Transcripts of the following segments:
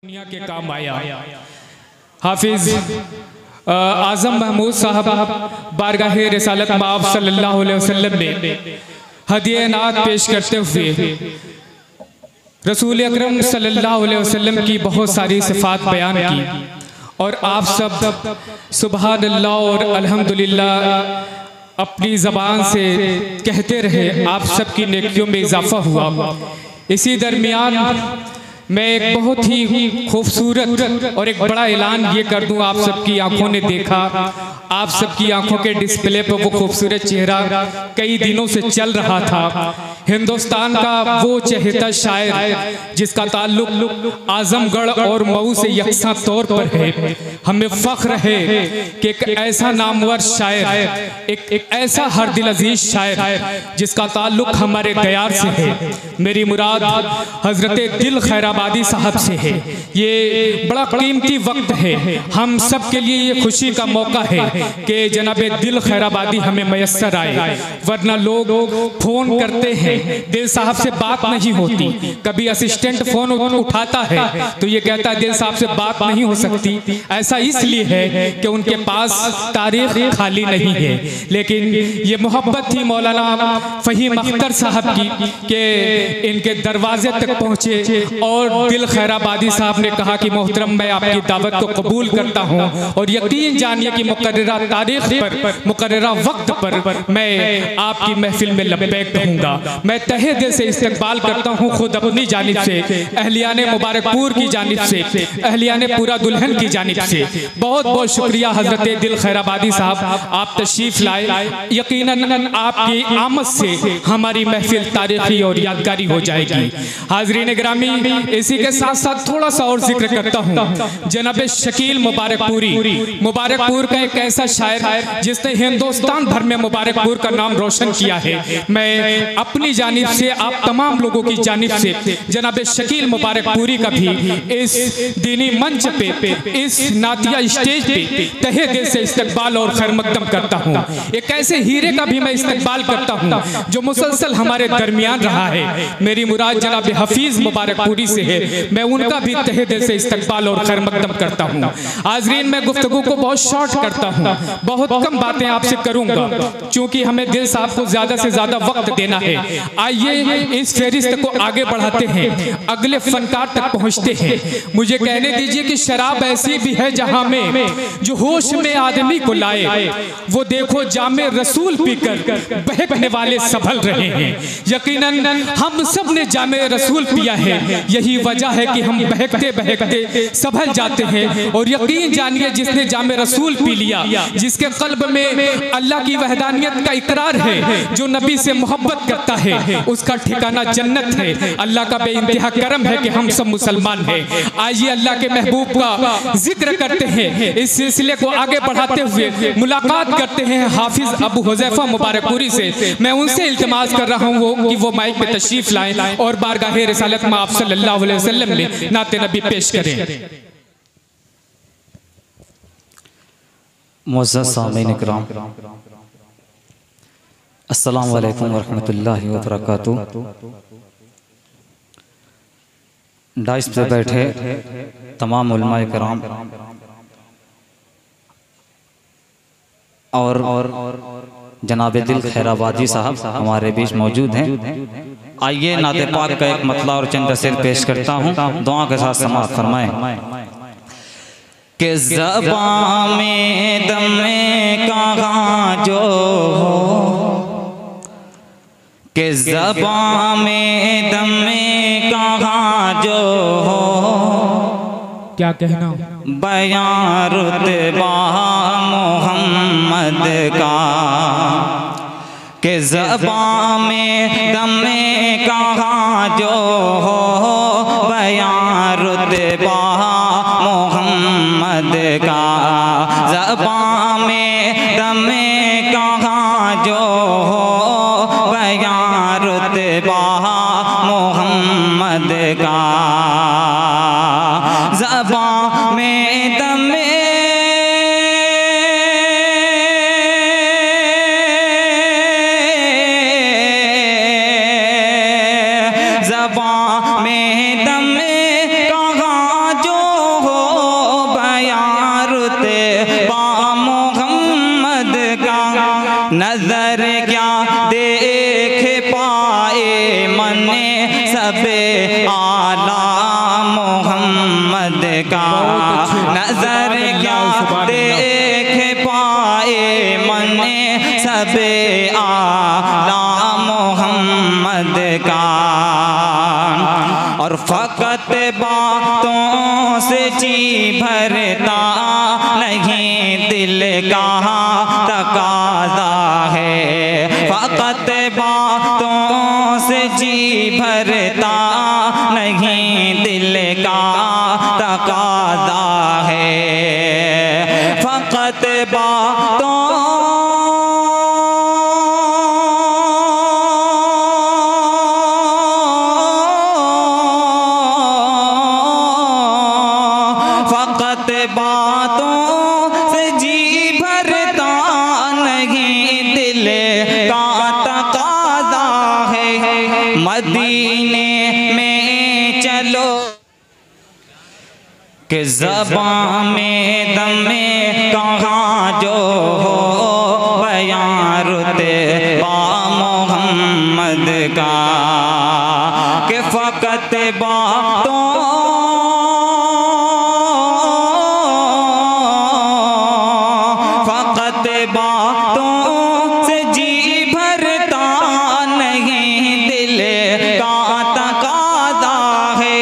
दुनिया के काम आया। हाफिज आजम महमूद साहब बारगाहे रिसालत माब सल्लल्लाहु अलैहि वसल्लम ने हदिया नात पेश करते हुए रसूल अकरम सल्लल्लाहु अलैहि वसल्लम की बहुत सारी सिफात बयान की और आप सब सुभान अल्लाह और अल्हम्दुलिल्लाह अपनी ज़बान से कहते रहे। आप सब की नेकियों में इजाफा हुआ। इसी दरमियान मैं एक बहुत ही खूबसूरत और एक बड़ा ऐलान ये कर दूं। आप सबकी आंखों ने देखा, आप सबकी आंखों के डिस्प्ले पर वो खूबसूरत चेहरा कई दिनों से चल रहा था। हिंदुस्तान का वो चहेता शायर जिसका ताल्लुक आजमगढ़ और मऊ से यकसा तौर पर है। हमें फख्र है कि एक ऐसा नामवर शायर, एक ऐसा हर दिल अजीज शायर जिसका ताल्लुक हमारे गयार से है। मेरी मुराद हजरत दिल खैराबादी साहब से है। ये बड़ा कीमती वक्त है, हम सब के लिए ये खुशी का मौका है कि जनाब दिल खैराबादी हमें मयस्सर आए। वरना लोग फोन करते हैं, दिल साहब से बात नहीं होती। कभी असिस्टेंट फोन उठाता है तो ये कहता है दिल साहब से बात नहीं हो सकती। ऐसा इसलिए है कि उनके पास तारीख खाली नहीं है। लेकिन ये मोहब्बत थी मौलाना फहीम अख्तर साहब की कि इनके दरवाजे तक पहुंचे और दिल खैराबादी साहब ने कहा कि मोहतरम मैं आपकी दावत को कबूल करता हूं और यकीन जानिए कि मुकर्ररा तारीख पर, मुकर्ररा वक्त पर मैं आपकी महफिल में लब्बैक कहूंगा। मैं तहे दिल से इस्तकबाल करता हूं, खुद अपनी जानिब से, अहलियाने मुबारकपुर की जानिब से, अहलियाने पूरा दुल्हन की जानिब से बहुत बहुत शुक्रिया हजरत दिल खैराबादी साहब, आप तशरीफ लाए। यकीनन आपकी आमद से हमारी महफिल तारीखी और यादगारी हो जाएगी। हाज़रीन गिरामी, इसी के साथ साथ थोड़ा सा और जिक्र करता हूँ। जनाब शकील मुबारकपुरी, मुबारकपुर का एक ऐसा शायर जिसने हिंदुस्तान भर में मुबारकपुर का नाम रोशन किया है। मैं अपनी जानिब से, आप तमाम लोगों की जानिब से जनाब शकील मुबारकपुरी का भी इस दीनी मंच पे, इस नातिया स्टेज पे तहे दिल से इस्तकबाल और खैर मकदम करता हूँ। एक ऐसे हीरे का भी मैं इस्तकबाल करता हूँ जो मुसलसल हमारे दरमियान रहा है। मेरी मुराद जनाब हफीज मुबारकपुरी से है। मैं उनका भी तहे दिल से इस्तकबाल और खैर मकदम करता हूँ। हाज़रीन, मैं गुफ्तगू को बहुत शॉर्ट करता हूँ, बहुत कम बातें आपसे करूँगा क्योंकि हमें दिल साहब को ज़्यादा से ज़्यादा वक्त देना है। आइए इस फहरिस्त को आगे बढ़ाते हैं, अगले फनकार तक पहुँचते हैं। मुझे कहने दीजिए कि शराब ऐसी भी है जहाँ में जो होश में आदमी को लाए। वो देखो जामे रसूल पीकर बहकने वाले संभल रहे हैं। यकीनन हम सब ने जामे रसूल पिया है, यही वजह है कि हम बहकते बहकते संभल जाते हैं। और यकीन जानिए जिसने जामे रसूल पी लिया, जिसके कल्ब में अल्लाह की वहदानियत का इकरार है, जो नबी से मोहब्बत करता है, उसका ठिकाना जन्नत है। अल्लाह का बेइंतहा करम है कि हम सब मुसलमान हैं। आइए अल्लाह के महबूब का जिक्र करते हैं। इस सिलसिले को आगे बढ़ाते हुए मुलाकात करते हैं हाफिज अबू हुज़ैफा मुबारकपुरी से। मैं उनसे इल्तिमास कर रहा हूँ कि वो माइक पे तशरीफ लाएं और बारगाहे रिसालत में आप सल्लल्लाहु अलैहि वसल्लम में नाते नबी पेश करें। मुअज़्ज़ज़ सामीन इकराम, अस्सलामु अलैकुम व रहमतुल्लाहि व बरकातुहू। डाइस पे बैठे तमाम उलमाए किराम और जनाब दिल खैराबादी साहब हमारे बीच मौजूद हैं। आइए नाते पाक का एक मतला और चंद शेर पेश करता हूँ, दुआ के साथ समाअत फरमाएं। कि ज़बां में दम में कहाँ जो हो, कि ज़बां में दम में कहाँ जो हो, क्या कहना बयां रुतबा मोहम्मद का, कि ज़बां में दम में कहाँ जो हो, बयां रुतबा मोहम्मद का, ज़बां में दम में कहाँ जो हो, बयां रुतबा मोहम्मद का, ज़बां में दम में ज़बां में दम में कहाँ जो मने सबे आला मोहम्मद का नजर क्या देख पाए मने सबे आला मोहम्मद का। और फकत बातों से जी भरता नहीं दिल का तकाज़ा है। फकत बातों से जी भरता नहीं दिल का तकाज़ा है। फकत बातों बातों से जी भरता नहीं दिल का तकाज़ा है। मदीने में चलो कि ज़बां में दम में कहाँ जो हो बयां रुतबा मोहम्मद का। कि फ़कत बातों बातों से जी भरता नहीं दिल का तकाज़ा है।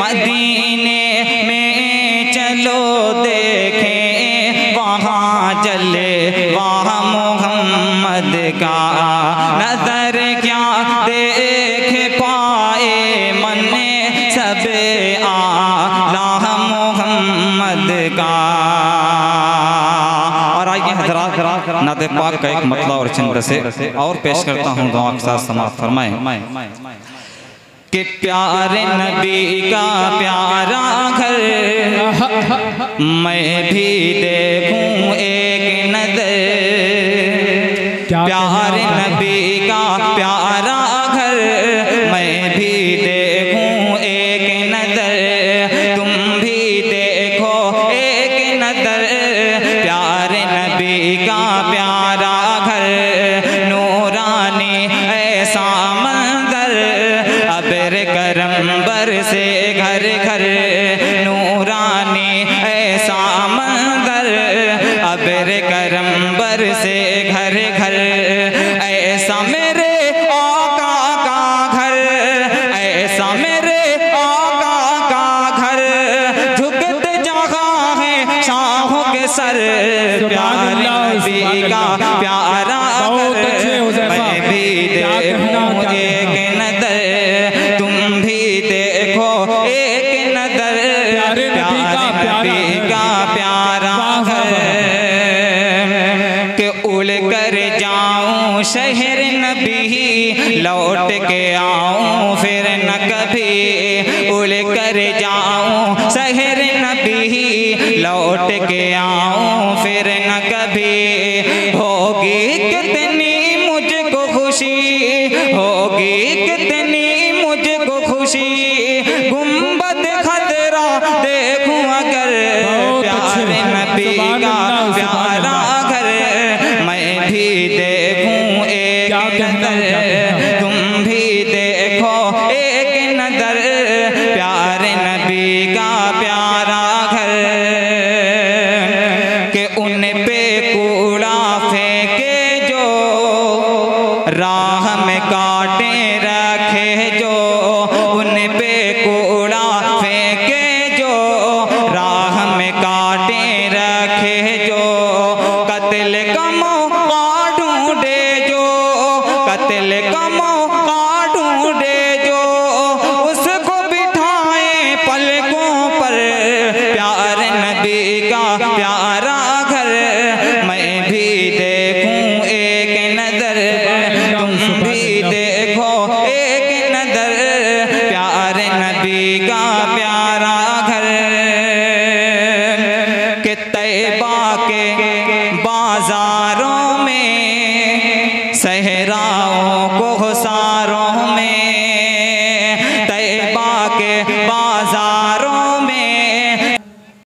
मदीने में चलो देखें वहाँ जले वहाँ मोहम्मद का नजर क्या देख पाए मने सबे आला मोहम्मद का। नाते पाक का एक मतला और चंद से और पेश करता हूँ, दुआ के साथ समाप्त फरमाएं कि प्यारे नबी का प्यारा घर मैं भी देखूं एक नजर। प्यारे नबी का प्यारा घर मैं भी देखूं एक नजर। तुम भी देखो एक नजर प्यारे नबी का प्यारा घर नूरानी ऐसा मंजर। अबर करम बर से घर घर नूरानी ऐसा मंजर। अबर करम बर से घर घर ऐसा मेरे आका का घर। ऐसा मेरे आका का घर झुकते जहाँ है शाहों के सर। प्यारे नबी का प्यारा घर मैं भी देखूं एक नजर। तुम भी देखो एक नजर प्यारे नबी का प्यारा घर। के उड़ कर जाऊं शहर नबी लौट के आऊं फिर न कभी। उड़ कर जाऊं शहर नबी लौट के आऊं फिर न कभी। होगी कितनी मुझको खुशी होगी कितनी मुझको खुशी गुंबद खतरा देखूं अगर। प्यारे नबी का प्यारा घर मैं भी देखूं एक नजर। तुम भी देखो एक नजर प्यारे नबी का प्यारा घर। के उन पे कूड़ा फेंके जो राह में कांटे रखे जो। उन पे कूड़ा फेंके जो राह में कांटे रखे जो। कत्ल का मौका ढूंढे जो कत्ल का मौका ढूंढे जो। उसको बिठाए पलकों पर प्यारे नबी का प्यारा घर मैं भी देखूं एक नजर। तुम भी देखो एक नजर प्यारे नबी का प्यारा घर। के तैबा के बाजारों में सहराओं को हुसारों में। तैबा के बाजार